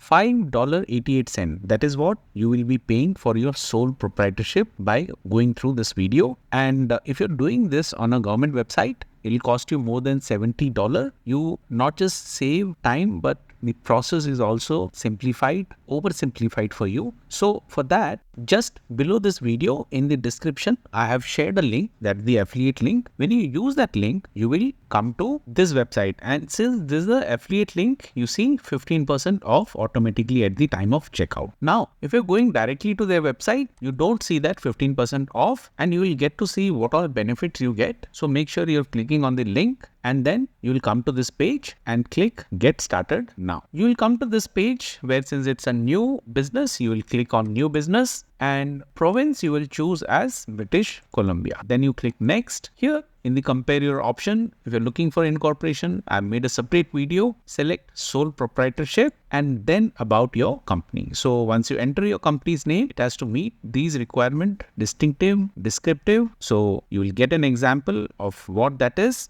$5.88. That is what you will be paying for your sole proprietorship by going through this video. And if you're doing this on a government website, it'll cost you more than $70. You not just save time, but the process is also simplified, oversimplified for you. So for that, just below this video in the description, I have shared a link, that's the affiliate link. When you use that link, you will come to this website. And since this is the affiliate link, you see 15% off automatically at the time of checkout. Now, if you're going directly to their website, you don't see that 15% off and you will get to see what all benefits you get. So make sure you're clicking on the link and then you will come to this page and click get started now. You will come to this page where since it's a new business, you will click on new business and province you will choose as British Columbia. Then you click next. Here in the compare your option, if you're looking for incorporation, I made a separate video. Select sole proprietorship and then about your company. So once you enter your company's name, it has to meet these requirements: distinctive, descriptive. So you will get an example of what that is.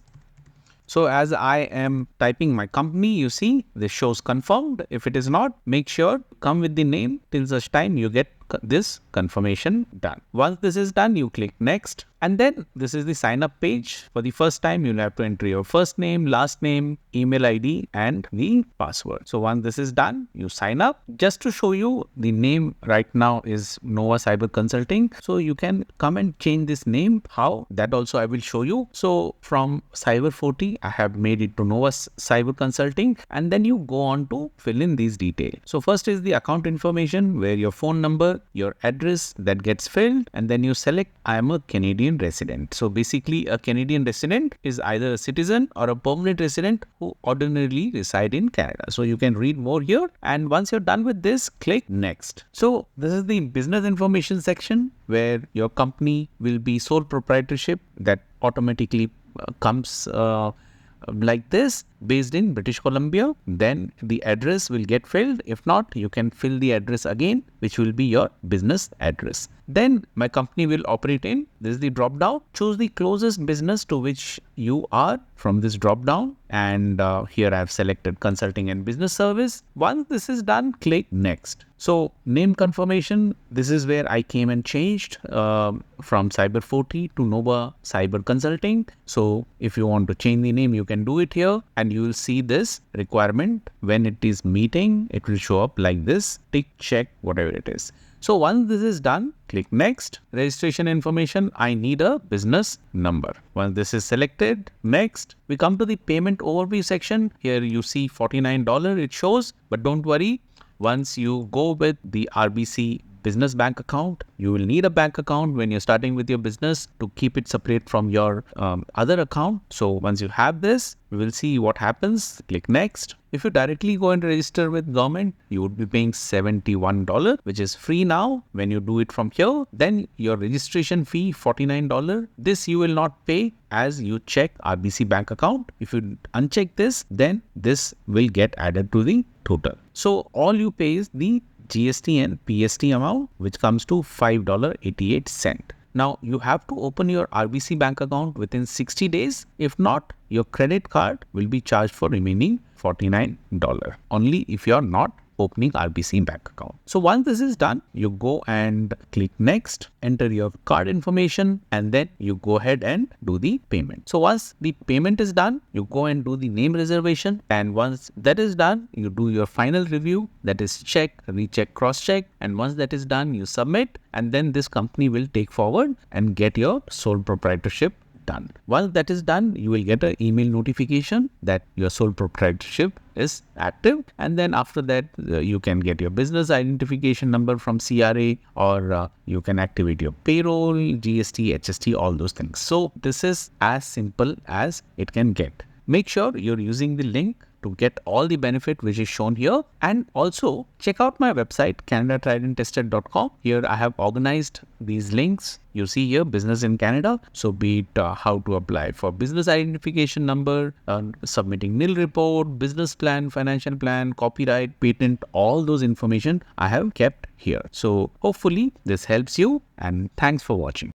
So as I am typing my company, you see this shows confirmed. If it is not, make sure come with the name till such time you get this confirmation done. Once this is done, you click next. And then this is the sign up page. For the first time, you'll have to enter your first name, last name, email ID and the password. So once this is done, you sign up. Just to show you, the name right now is Nova Cyber Consulting. So you can come and change this name. How? That also I will show you. So from Cyber 40, I have made it to Nova Cyber Consulting. And then you go on to fill in these details. So first is the account information where your phone number, your address that gets filled, and then you select I am a Canadian resident. So basically a Canadian resident is either a citizen or a permanent resident who ordinarily reside in Canada. So you can read more here, and once you're done with this, click next. So this is the business information section where your company will be sole proprietorship that automatically comes like this based in British Columbia. Then the address will get filled. If not, you can fill the address again, which will be your business address. Then my company will operate in, this is the drop down. Choose the closest business to which you are from this drop down. And here I have selected consulting and business service. Once this is done, click next. So name confirmation, this is where I came and changed from Cyber 40 to Nova Cyber Consulting. So if you want to change the name, you can do it here and you will see this requirement. When it is meeting, it will show up like this, tick, check, whatever it is. So once this is done, click next. Registration information, I need a business number. Once this is selected, next. We come to the payment overview section. Here you see $49 it shows, but don't worry. Once you go with the RBC business bank account, you will need a bank account when you're starting with your business to keep it separate from your other account. So once you have this, we will see what happens. Click next. If you directly go and register with government, you would be paying $71, which is free now when you do it from here. Then your registration fee, $49. This you will not pay as you check RBC bank account. If you uncheck this, then this will get added to the total. So all you pay is the GST and PST amount, which comes to $5.88. Now you have to open your RBC bank account within 60 days. If not, your credit card will be charged for remaining $49 only if you are not opening RBC bank account. So once this is done, you go and click next, enter your card information, and then you go ahead and do the payment. So once the payment is done, you go and do the name reservation. And once that is done, you do your final review, that is check, recheck, cross check. And once that is done, you submit, and then this company will take forward and get your sole proprietorship done. Once that is done, you will get an email notification that your sole proprietorship is active, and then after that you can get your business identification number from CRA, or you can activate your payroll, GST, HST, all those things. So this is as simple as it can get. Make sure you're using the link to get all the benefit which is shown here, and also check out my website canadatriedandtested.com. Here I have organized these links. You see here business in Canada. So be it how to apply for business identification number, submitting nil report, business plan, financial plan, copyright, patent, all those information I have kept here. So hopefully this helps you, and thanks for watching.